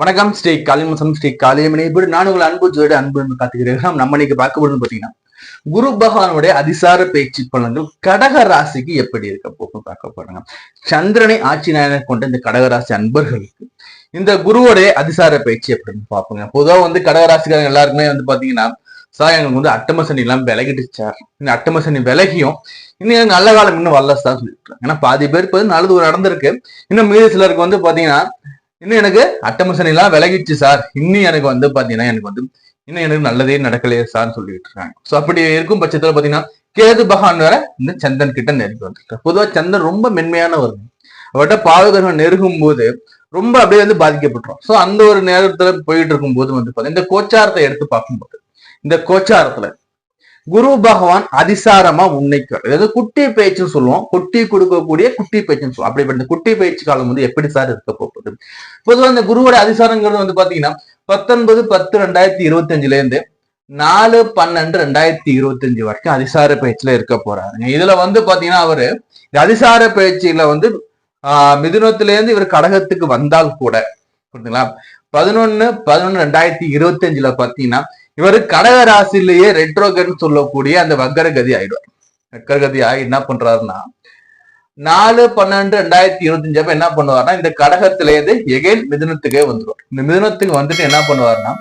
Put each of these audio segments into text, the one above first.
வணக்கம் ஸ்ரீ காளிமசம் ஸ்ரீ காளியமணி இப்படி நான் உங்களை அன்பு ஜோடி அன்பு காத்துக்கிறேன். நம்ம இன்னைக்கு பார்க்க போறது பாத்தீங்கன்னா குரு பகவானுடைய அதிசார பேச்சு பலன்கள் கடக ராசிக்கு எப்படி இருக்க போகும் பார்க்க போறாங்க. சந்திரனை ஆட்சி நாயகன் கொண்ட இந்த கடகராசி அன்பர்களுக்கு இந்த குருவுடைய அதிசார பேச்சு எப்படின்னு பார்ப்போங்க. பொதுவாக கடகராசிக்காரங்க எல்லாருக்குமே பாத்தீங்கன்னா சார் எங்களுக்கு அட்டம சனி எல்லாம் விலகிடுச்சா, இந்த அட்டம சனி விலகியும் இன்னும் நல்ல காலம் இன்னும் வரலதான் சொல்லிட்டு. ஏன்னா பாதி பேருக்கு நல்லது ஒரு நடந்திருக்கு. இன்னும் மீது சிலருக்கு பாத்தீங்கன்னா இன்னும் எனக்கு அட்டமசனி எல்லாம் விலகிடுச்சு சார், இன்னும் எனக்கு பாத்தீங்கன்னா இன்னும் எனக்கு நல்லதே நடக்கலையே சார்னு சொல்லிட்டு இருக்காங்க. சோ அப்படி இருக்கும் பட்சத்துல பாத்தீங்கன்னா கேது பகவான் வேற இந்த சந்திரன் கிட்ட நெருங்கி வந்துருக்காரு. பொதுவா சந்திரன் ரொம்ப மென்மையானவர். அவர்கிட்ட பாவகர்கள் நெருங்கும் போது ரொம்ப அப்படியே பாதிக்கப்பட்டுரும். சோ அந்த ஒரு நேரத்துல போயிட்டு இருக்கும் போது பாத்தீங்கன்னா இந்த கோச்சாரத்தை எடுத்து பார்க்கும்போது இந்த கோச்சாரத்துல குரு பகவான் அதிசாரமா உன்னைக்கார், அதாவது குட்டி பயிற்சின்னு சொல்லுவோம், குட்டி கொடுக்கக்கூடிய குட்டி பயிற்சின்னு சொல்லுவோம். அப்படிப்பட்ட குட்டி பயிற்சி காலம் எப்படி சார் இருக்க போகுது? பொதுவாக இந்த குருவோட அதிசாரங்கிறது பாத்தீங்கன்னா 19/10/2025 இருந்து 4/12/2025 வரைக்கும் அதிசார பயிற்சியில இருக்க போறாங்க. இதுல பாத்தீங்கன்னா அவரு அதிசார பயிற்சியில மிதுனத்துல இருந்து இவர் கடகத்துக்கு வந்தால் கூட புரியுதுங்களா, 11/11/2025 பாத்தீங்கன்னா இவரு கடக ராசிலேயே ரெட்ரோகன் சொல்லக்கூடிய அந்த வக்கரகதி ஆயிடுவார். வக்கரகதி ஆகி என்ன பண்றாருன்னா 4/12/2025 அப்ப என்ன பண்ணுவாருன்னா இந்த கடகத்திலேயே எகைன் மிதுனத்துக்கே வந்துருவார். இந்த மிதுனத்துக்கு வந்துட்டு என்ன பண்ணுவாருன்னா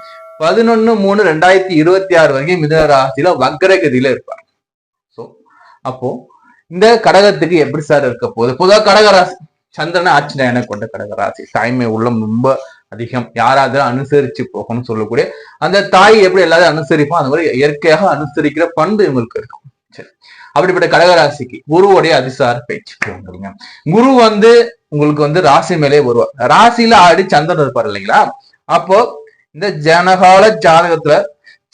11/3/2026 வரைக்கும் மிதுன ராசியில வக்கரகதியில இருப்பார். சோ அப்போ இந்த கடகத்துக்கு எப்படி சார் இருக்க போகுது? பொதுவாக கடகராசி சந்திரனை ஆட்சி நாயகனை கொண்ட கடகராசி, தாய்மை உள்ளம் ரொம்ப அதிகம், யாராவது அனுசரிச்சு போகணும்னு சொல்லக்கூடிய அந்த தாய் எப்படி எல்லாரும் அனுசரிப்போம் அந்த மாதிரி இயற்கையாக அனுசரிக்கிற பண்பு இவங்களுக்கு இருக்கும். சரி, அப்படிப்பட்ட கடகராசிக்கு குருவுடைய அதிசார பயிற்சி வந்துருங்க. குரு உங்களுக்கு ராசி மேலே வருவார். ராசியில ஆடி சந்திரன் இருப்பார் இல்லைங்களா, அப்போ இந்த ஜனகால ஜாதகத்துல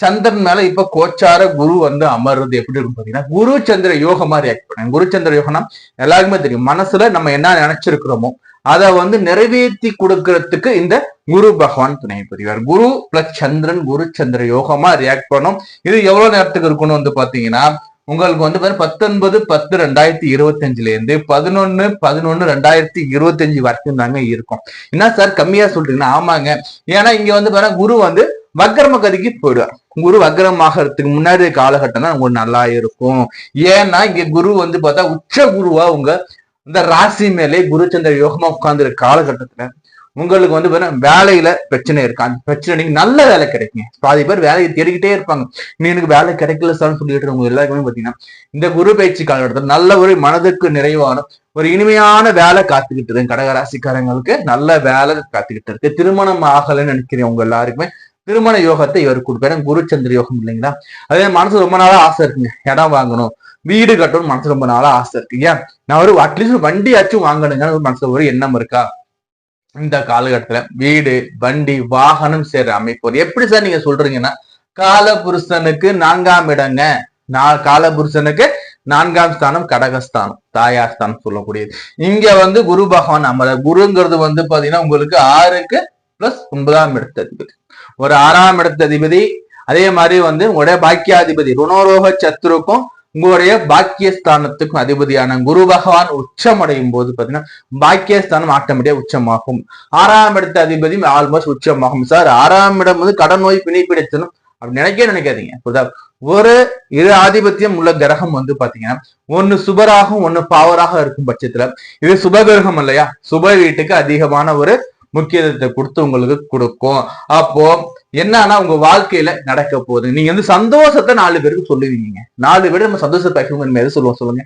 சந்திரன் மேல இப்ப கோச்சார குரு அமர்றது எப்படி இருக்கும் பாத்தீங்கன்னா குரு சந்திர யோகமா ரியாக்ட் பண்ண. குரு சந்திர யோகம்னா எல்லாருக்குமே தெரியும், மனசுல நம்ம என்ன நினைச்சிருக்கிறோமோ அதை நிறைவேற்றி கொடுக்கறதுக்கு இந்த குரு பகவான் துணை புரிவார். குரு பிளஸ் சந்திரன் குரு சந்திர யோகமா ரியாக்ட் பண்ணும். இது எவ்வளவு நேரத்துக்கு இருக்கணும் பாத்தீங்கன்னா உங்களுக்கு 19/10/2025 இருந்து 11/11/2025 வரைக்கும் தாங்க இருக்கும். என்ன சார் கம்மியா சொல்றீங்கன்னா ஆமாங்க, ஏன்னா இங்க குரு வக்கரம கதிக்கு போயிடுவார். குரு வக்கரமாகறதுக்கு முன்னாடி காலகட்டம் தான் உங்களுக்கு நல்லா இருக்கும். ஏன்னா இங்க குரு பார்த்தா உச்ச குருவா இந்த ராசி மேலே குருச்சந்திர யோகமா உட்கார்ந்து காலகட்டத்துல உங்களுக்கு வேலையில பிரச்சனை இருக்கு. அந்த பிரச்சனை நீங்க நல்ல வேலை கிடைக்குங்க. பாதி பேர் வேலையை தேடிக்கிட்டே இருப்பாங்க, நீ எனக்கு வேலை கிடைக்கல சார்னு சொல்லிட்டு உங்க எல்லாருக்குமே பாத்தீங்கன்னா இந்த குரு பயிற்சி காலகட்டத்தில் நல்ல ஒரு மனதுக்கு நிறைவான ஒரு இனிமையான வேலை காத்துக்கிட்டு இருக்கு. கடகராசிக்காரங்களுக்கு நல்ல வேலை காத்துக்கிட்டு இருக்கு. திருமணம் ஆகலைன்னு நினைக்கிறேன் உங்க எல்லாருக்குமே திருமண யோகத்தை இவர் கொடுப்பாரு. குருச்சந்திர யோகம் இல்லைங்களா, அதே மனசு ரொம்ப நாளா ஆசை இருக்குங்க, இடம் வாங்கணும் வீடு கட்டணும் மனசு ரொம்ப நாளா ஆசை இருக்கு. ஏன் நான் அட்லீஸ்ட் வண்டியாச்சும் வாங்கணுங்க மனசுல ஒரு எண்ணம் இருக்கா? இந்த காலகட்டத்துல வீடு வண்டி வாகனம் சேர்ற அமைப்பு எப்படி சார் நீங்க சொல்றீங்கன்னா கால புருஷனுக்கு 4ஆம் இடங்க. காலபுருஷனுக்கு 4ஆம் ஸ்தானம் கடகஸ்தானம், தாயார் ஸ்தானம் சொல்லக்கூடியது. இங்க குரு பகவான் அமர. குருங்கிறது பாத்தீங்கன்னா உங்களுக்கு 6க்கு பிளஸ் 9ஆம் இடத்து அதிபதி, ஒரு 6ஆம் இடத்து அதிபதி. அதே மாதிரி உங்களுடைய பாக்கியாதிபதி ருணோரோக சத்துருக்கும் உங்களுடைய பாக்கியஸ்தானத்துக்கும் அதிபதியான குரு பகவான் உச்சம் அடையும் போது பாத்தீங்கன்னா பாக்கியஸ்தானம் ஆட்டோமேட்டிக்கா உச்சமாகும். 6ஆம் இடத்து அதிபதி ஆல்மோஸ்ட் உச்சமாகும். சார் 6ஆம் இடம் கடன் நோய் பிணிப்பிடிச்சனும் அப்படி நினைக்காதீங்க. ஒரு இரு ஆதிபத்தியம் உள்ள கிரகம் பாத்தீங்கன்னா ஒன்னு சுபராகவும் ஒன்னு பாவராக இருக்கும் பட்சத்துல இது சுபகிரகம் இல்லையா, சுப வீட்டுக்கு அதிகமான ஒரு முக்கியத்துவத்தை கொடுத்து உங்களுக்கு கொடுக்கும். அப்போ என்னன்னா உங்க வாழ்க்கையில நடக்க போகுது. நீங்க சந்தோஷத்தை 4 பேருக்கு சொல்லுவீங்க. 4 பேர் நம்ம சந்தோஷத்தை எது சொல்லுவோம் சொல்லுங்க?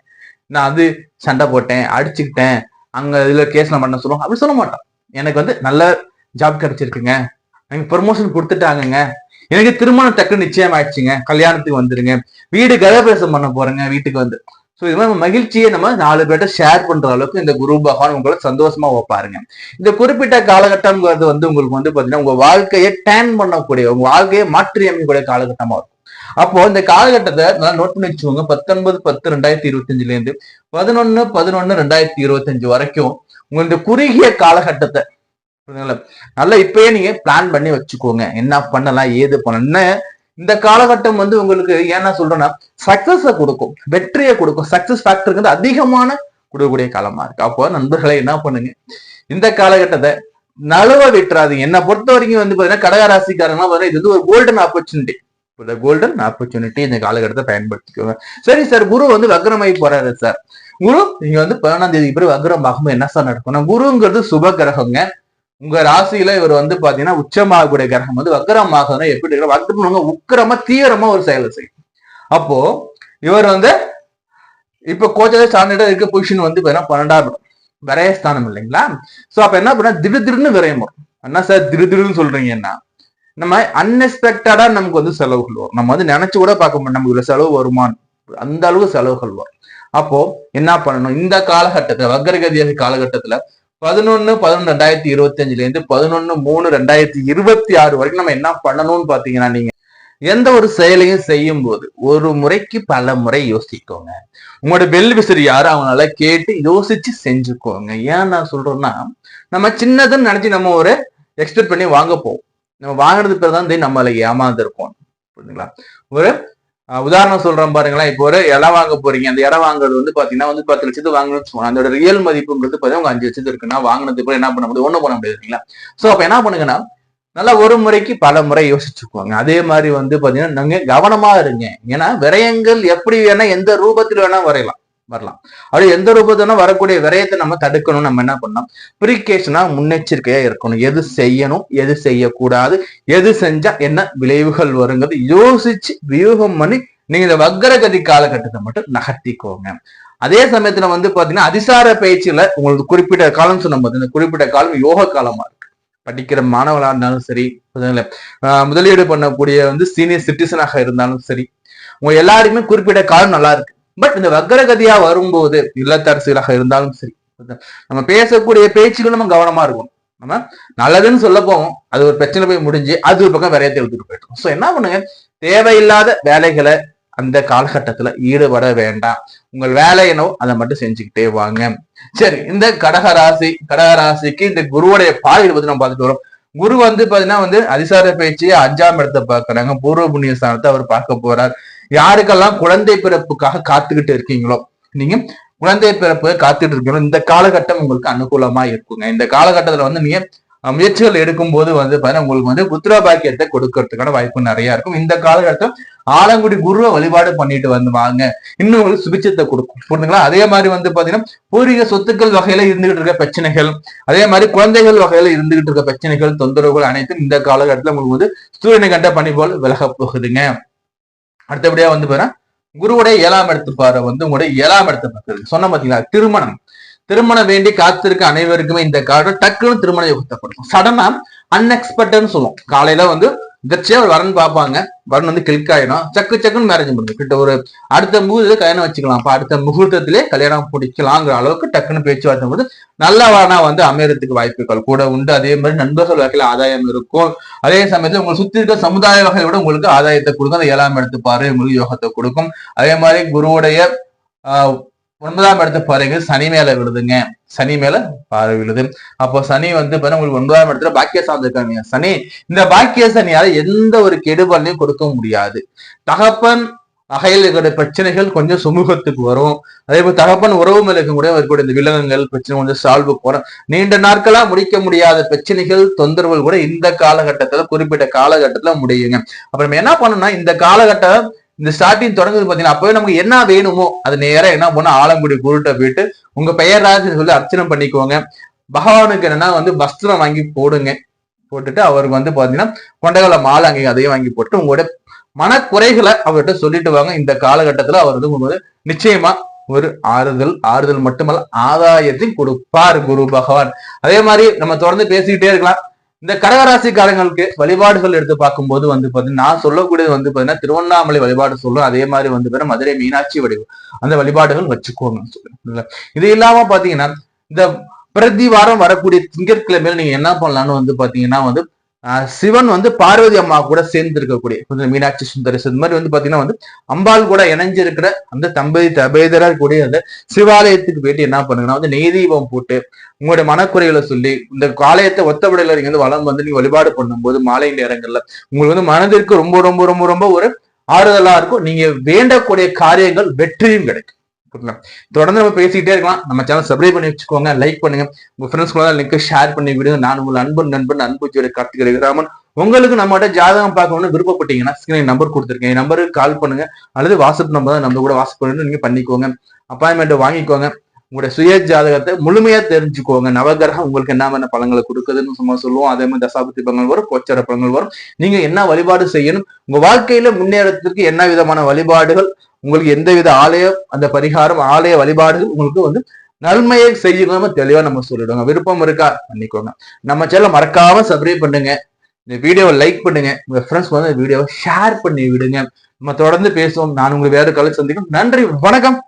நான் சண்டை போட்டேன், அடிச்சுக்கிட்டேன், அங்க இதுல கேஸ்ல பண்ண சொல்லுவோம். அப்படி சொல்ல மாட்டோம். எனக்கு நல்ல ஜாப் கிடைச்சிருக்குங்க, எனக்கு ப்ரமோஷன் கொடுத்துட்டாங்க, எனக்கு திருமணம் டக்கு நிச்சயம் ஆயிடுச்சுங்க, கல்யாணத்துக்கு வந்துருங்க, வீடு கிரகப்பிரவேசம் பண்ண போறேங்க வீட்டுக்கு சோ இது மாதிரி மகிழ்ச்சியை நம்ம 4 பேர்ட்ட ஷேர் பண்ற அளவுக்கு இந்த குரு பகவான் உங்களை சந்தோஷமா வைப்பாருங்க. இந்த குறிப்பிட்ட காலகட்டம்ங்கிறது உங்களுக்கு பாத்தீங்கன்னா உங்க வாழ்க்கையை டேன் பண்ணக்கூடிய, உங்க வாழ்க்கையை மாற்றி அமைக்கக்கூடிய காலகட்டமா இருக்கும். அப்போ இந்த காலகட்டத்தை நல்லா நோட் பண்ணி வச்சுக்கோங்க. 19/10/2025 இருந்து 11/11/2025 வரைக்கும் உங்க இந்த குறுகிய காலகட்டத்தை நல்லா இப்பயே நீங்க பிளான் பண்ணி வச்சுக்கோங்க. என்ன பண்ணலாம் ஏது பண்ணலாம். இந்த காலகட்டம் உங்களுக்கு ஏன்னா சொல்றேன்னா சக்சஸ கொடுக்கும், வெற்றியை கொடுக்கும். சக்சஸ் ஃபேக்டருக்கு அதிகமான கொடுக்கக்கூடிய காலமா இருக்கு. அப்போ நண்பர்களை என்ன பண்ணுங்க, இந்த காலகட்டத்தை நழுவ விட்டுறாதீங்க. என்னை பொறுத்த வரைக்கும் வந்து பாத்தீங்கன்னா கடகராசிக்காரங்க இது வந்து ஒரு கோல்டன் ஆப்பர்ச்சுனிட்டி. கோல்டன் ஆப்பர்ச்சுனிட்டி இந்த காலகட்டத்தை பயன்படுத்திக்கோங்க. சரி சார், குரு வந்து வக்ரமாயி போறாரு சார். குரு நீங்க வந்து 11ஆம் தேதி பிறகு வக்ரம் ஆகும்போது என்ன சார் நடக்கும்? குருங்கிறது சுப கிரகங்க. உங்க ராசியில இவர் வந்து பாத்தீங்கன்னா உச்சமாகக்கூடிய கிரகம் வந்து வக்ரம் ஆகுதுன்னா எப்படி இருக்கிற வக்ரம் உக்கிரமா தீவிரமா ஒரு செயலை செய்யும். அப்போ இவர் வந்து இப்ப கோச்சாவே சார்ந்த இருக்க பொசிஷன் வந்து 12ஆம் விரயஸ்தானம் இல்லைங்களா? சோ அப்ப என்ன பண்ணா திடீர்னு விரயம் வரும். என்ன சார் திடீர்னு சொல்றீங்கன்னா, நம்ம அன்எக்ஸ்பெக்டடா நமக்கு வந்து செலவுகள் வரும். நம்ம வந்து நினைச்சு கூட பார்க்க மாட்டோம் நமக்கு இவ்வளவு செலவு வருமானு. அந்த அளவுக்கு செலவுகள் வரும். அப்போ என்ன பண்ணணும்? இந்த காலகட்டத்துல வக்ரகதியாக காலகட்டத்துல 11/11/2025 இருந்து 11/3/2026 வரைக்கும் நம்ம என்ன பண்ணணும்னு பாத்தீங்கன்னா, நீங்க எந்த ஒரு செயலையும் செய்யும் போது ஒரு முறைக்கு பல முறை யோசிக்கோங்க. உங்களோட பெல் விசிறி யாரு அவங்களால கேட்டு யோசிச்சு செஞ்சுக்கோங்க. ஏன் நான் சொல்றேன்னா, நம்ம சின்னதுன்னு நினைச்சு நம்ம ஒரு எக்ஸ்பெக்ட் பண்ணி வாங்க போவோம். நம்ம வாங்கினது பிறகுதான் நம்மளை ஏமாந்துருப்போம். புரியுதுங்களா? ஒரு உதாரணம் சொல்றேன் பாருங்களேன். இப்போ ஒரு இடம் வாங்க போறீங்க. அந்த இடம் வாங்குறது வந்து பாத்தீங்கன்னா வந்து 10 லட்சத்துக்கு வாங்கணும்னு சொல்லுவாங்க. அதோட ரியல் மதிப்புங்கிறது பாத்தீங்கன்னா உங்க 5 லட்சத்துக்கு இருக்குன்னா வாங்கினது பிறகு என்ன பண்ண முடியும்? ஒண்ணும் பண்ண முடியாது இல்லைங்களா? சோ அப்ப என்ன பண்ணுங்கன்னா, நல்லா ஒரு முறைக்கு பல முறை யோசிச்சுக்குவாங்க. அதே மாதிரி வந்து பாத்தீங்கன்னா நீங்க கவனமா இருங்க. ஏன்னா விரயங்கள் எப்படி வேணா எந்த ரூபத்தில் வேணா வரலாம். அப்படி எந்த ரூபத்தினா வரக்கூடிய விரயத்தை நம்ம தடுக்கணும். நம்ம என்ன பண்ணணும்? பிரிகாஷனா முன்னெச்சரிக்கையா இருக்கணும். எது செய்யணும், எது செய்யக்கூடாது, எது செஞ்சா என்ன விளைவுகள் வருங்கிறது யோசிச்சு வியூகம் பண்ணி நீங்க இந்த வக்ரகதி காலகட்டத்தை மட்டும் நகர்த்திக்கோங்க. அதே சமயத்துல வந்து பாத்தீங்கன்னா அதிசார பயிற்சியில உங்களுக்கு குறிப்பிட்ட காலம் சொன்ன போது இந்த குறிப்பிட்ட காலம் யோக காலமா இருக்கு. படிக்கிற மாணவர்களா இருந்தாலும் சரி, முதலீடு பண்ணக்கூடிய வந்து சீனியர் சிட்டிசனாக இருந்தாலும் சரி, உங்க எல்லாருக்குமே குறிப்பிட்ட காலம் நல்லா இருக்கு. பட் இந்த வக்ரகதியா வரும்போது இல்லத்தரசிகளாக இருந்தாலும் சரி, நம்ம பேசக்கூடிய பேச்சுகள் நம்ம கவனமா இருக்கணும். நம்ம நல்லதுன்னு சொல்ல போவோம், அது ஒரு பிரச்சனை போய் முடிஞ்சு அது ஒரு பக்கம் விரயத்தை எடுத்துட்டு போயிட்டோம். சோ என்ன பண்ணுங்க, தேவையில்லாத வேலைகளை அந்த காலகட்டத்துல ஈடுபட வேண்டாம். உங்கள் வேலை என்னவோ அதை மட்டும் செஞ்சுக்கிட்டே வாங்க. சரி, இந்த கடகராசிக்கு இந்த குருவுடைய பாதையை பத்தி நம்ம பார்த்துட்டு வரோம். குரு வந்து பாத்தீங்கன்னா வந்து அதிசார பயிற்சியை 5ஆம் இடத்தை பார்க்கறாங்க. பூர்வ புண்ணிய ஸ்தானத்தை அவர் பார்க்க போறார். யாருக்கெல்லாம் குழந்தை பிறப்புக்காக காத்துக்கிட்டு இருக்கீங்களோ, நீங்க குழந்தை பிறப்பு காத்துட்டு இருக்கீங்களோ, இந்த காலகட்டம் உங்களுக்கு அனுகூலமா இருக்குங்க. இந்த காலகட்டத்துல வந்து நீங்க முயற்சிகள் எடுக்கும் போது வந்து பாத்தீங்கன்னா உங்களுக்கு வந்து புத்திர பாக்கியத்தை கொடுக்கறதுக்கான வாய்ப்பு நிறைய இருக்கும். இந்த காலகட்டம் ஆலங்குடி குருவை வழிபாடு பண்ணிட்டு வந்து வாங்க, இன்னும் உங்களுக்கு சுபிச்சத்தை கொடுக்கும். புரியுதுங்களா? அதே மாதிரி வந்து பாத்தீங்கன்னா பூர்வீக சொத்துக்கள் வகையில இருந்துகிட்டு இருக்க பிரச்சனைகள், அதே மாதிரி குழந்தைகள் வகையில இருந்துகிட்டு இருக்க பிரச்சனைகள், தொந்தரவுகள் அனைத்தும் இந்த காலகட்டத்துல உங்களுக்கு வந்து சூரியனை கண்ட பணி போல் விலக போகுதுங்க. அடுத்தபடியா வந்து பாத்தீங்கன்னா குருவுடைய 7ஆம் இடத்து பாறை வந்து உங்களுடைய 7ஆம் இடத்தை பார்க்குது. சொன்ன பாத்தீங்களா, திருமணம் வேண்டி காத்திருக்க அனைவருக்குமே இந்த காலம் டக்குன்னு திருமண யோகத்தை கொடுக்கும். சடனா அன்எக்ஸ்பெக்டட்னு சொல்லுவோம். காலையில வந்து இதர்ச்சியா ஒரு வரன் பார்ப்பாங்க, வரன் வந்து கிளிக் ஆயிடும், சக்குன்னு மேரேஜ் பண்ணுங்க. கிட்ட ஒரு அடுத்த முகூர்த்தத்தை கல்யாணம் வச்சுக்கலாம், அடுத்த முகூர்த்தத்திலே கல்யாணம் பிடிக்கலாங்கிற அளவுக்கு டக்குன்னு பேச்சுவார்த்தை போது நல்ல வரனா வந்து அமையறதுக்கு வாய்ப்புகள் கூட உண்டு. அதே மாதிரி நண்பர்கள் வகையில ஆதாயம் இருக்கும். அதே சமயத்துல உங்களை சுத்தி இருக்க சமுதாய வகையோட உங்களுக்கு ஆதாயத்தை கொடுக்கும். அந்த 7ஆம் இடத்து பாறை உங்களுக்கு யோகத்தை கொடுக்கும். அதே மாதிரி குருவுடைய 9ஆம் இடத்து பாறைங்க சனி மேல விழுதுங்க. சனி மேல பார்வை விழுது. அப்போ சனி வந்து உங்களுக்கு 9ஆம் இடத்துல பாக்கிய சார்ந்திருக்காங்க. சனி இந்த பாக்கிய சனியால எந்த ஒரு கெடுபலனையும் கொடுக்க முடியாது. தகப்பன் வகையில் இருக்கிற பிரச்சனைகள் கொஞ்சம் சுமூகத்துக்கு வரும். அதே போல தகப்பன் உறவு மேல இருக்கக்கூடிய இந்த விலங்குகள் பிரச்சனை கொஞ்சம் சால்வுக்கு வரும். நீண்ட நாட்களா முடிக்க முடியாத பிரச்சனைகள் தொந்தரவுகள் கூட இந்த காலகட்டத்துல குறிப்பிட்ட காலகட்டத்துல முடியுங்க. அப்ப நம்ம என்ன பண்ணணும்னா, இந்த காலகட்டம் இந்த ஸ்டார்டிங் தொடங்குது பாத்தீங்கன்னா, அப்பவே நமக்கு என்ன வேணுமோ அது நேரம் என்ன பண்ண ஆலங்குடி குருட்ட போயிட்டு உங்க பெயர் ராசின்னு சொல்லி அர்ச்சனை பண்ணிக்கோங்க. பகவானுக்கு என்னன்னா வந்து வஸ்திரம் வாங்கி போட்டுட்டு அவருக்கு வந்து பாத்தீங்கன்னா கொண்டைகள மாலை அங்கே அதையும் வாங்கி போட்டு உங்களோட மனக்குறைகளை அவர்கிட்ட சொல்லிட்டு வாங்க. இந்த காலகட்டத்துல அவர் வந்து உங்களுக்கு நிச்சயமா ஒரு ஆறுதல் மட்டுமல்ல ஆதாயத்தையும் கொடுப்பார் குரு பகவான். அதே மாதிரி நம்ம தொடர்ந்து பேசிக்கிட்டே இருக்கலாம். இந்த கடகராசிக்காரங்களுக்கு வழிபாடுகள் எடுத்து பார்க்கும்போது வந்து பாத்தீங்கன்னா நான் சொல்லக்கூடியது வந்து பாத்தீங்கன்னா திருவண்ணாமலை வழிபாடு சொல்றோம். அதே மாதிரி வந்து மதுரை மீனாட்சி அந்த வழிபாடுகள் வச்சுக்கோங்க சொல்லுங்க. இது இல்லாம பாத்தீங்கன்னா இந்த பிரதி வாரம் வரக்கூடிய திங்கட்கிழமையில நீங்க என்ன பண்ணலாம்னு வந்து பாத்தீங்கன்னா வந்து சிவன் வந்து பார்வதி அம்மா கூட சேர்ந்து இருக்கக்கூடிய கொஞ்சம் மீனாட்சி சுந்தரேஸ் இந்த மாதிரி வந்து பாத்தீங்கன்னா வந்து அம்பாள் கூட இணைஞ்சிருக்கிற அந்த தபேதரா கூடிய அந்த சிவாலயத்துக்கு போயிட்டு என்ன பண்ணுங்கன்னா வந்து நெய் தீபம் போட்டு உங்களுடைய மனக்குறைகளை சொல்லி இந்த ஆலயத்தை ஒத்தபடையில நீங்க வந்து வளம் வந்து நீங்க வழிபாடு பண்ணும்போது மாலை நேரங்கள்ல உங்களுக்கு வந்து மனதிற்கு ரொம்ப ரொம்ப ரொம்ப ரொம்ப ஒரு ஆறுதலா இருக்கும். நீங்க வேண்டக்கூடிய காரியங்கள் வெற்றியும் கிடைக்கும். தொடர்ந்து நம்ம பேசிக்கிட்டே இருக்கலாம். நம்ம சேனல் சப்ஸ்கிரைப் பண்ணி வச்சுக்கோங்க, லைக் பண்ணுங்க, உங்க ஃப்ரெண்ட்ஸ் கூட லிங்க் ஷேர் பண்ணி விடுங்க. நான் உங்கள் நண்பன் அன்பு கார்த்திகை ராமன். உங்களுக்கு நம்மகிட்ட ஜாதகம் பார்க்கணும்னு விருப்பப்பட்டீங்கன்னா ஸ்கிரீன் நம்பர் கொடுத்துருக்கேன், நம்பருக்கு கால் பண்ணுங்க, அல்லது வாட்ஸ்அப் நம்பர் தான், நம்ம கூட வாட்ஸ்அப் பண்ணி நீங்க பண்ணிக்கோங்க, அப்பாயின்மெண்ட் வாங்கிக்கோங்க. உங்களுடைய சுய ஜாதகத்தை முழுமையா தெரிஞ்சுக்கோங்க. நவகிரகம் உங்களுக்கு என்ன பலன்களை கொடுக்குதுன்னு சும்மா சொல்லுவோம். அதே மாதிரி தசாபதி பலன்கள் வரும், கோச்சார பலன்கள் வரும். நீங்க என்ன வழிபாடு செய்யணும், உங்க வாழ்க்கையில முன்னேறத்துக்கு என்ன விதமான வழிபாடுகள், உங்களுக்கு எந்த வித ஆலயம் அந்த பரிகாரம் ஆலய வழிபாடுகள் உங்களுக்கு நன்மையை செய்யணும் தெளிவா நம்ம சொல்லிடுவோங்க. விருப்பம் இருக்கா பண்ணிக்கோங்க. நம்ம சேனல் மறக்காம சப்ஸ்கிரைப் பண்ணுங்க, இந்த வீடியோவை லைக் பண்ணுங்க, உங்க ஃப்ரெண்ட்ஸ் வீடியோவை ஷேர் பண்ணி விடுங்க. நம்ம தொடர்ந்து பேசுவோம். நான் உங்களுக்கு வேற காலை சந்திக்கும். நன்றி, வணக்கம்.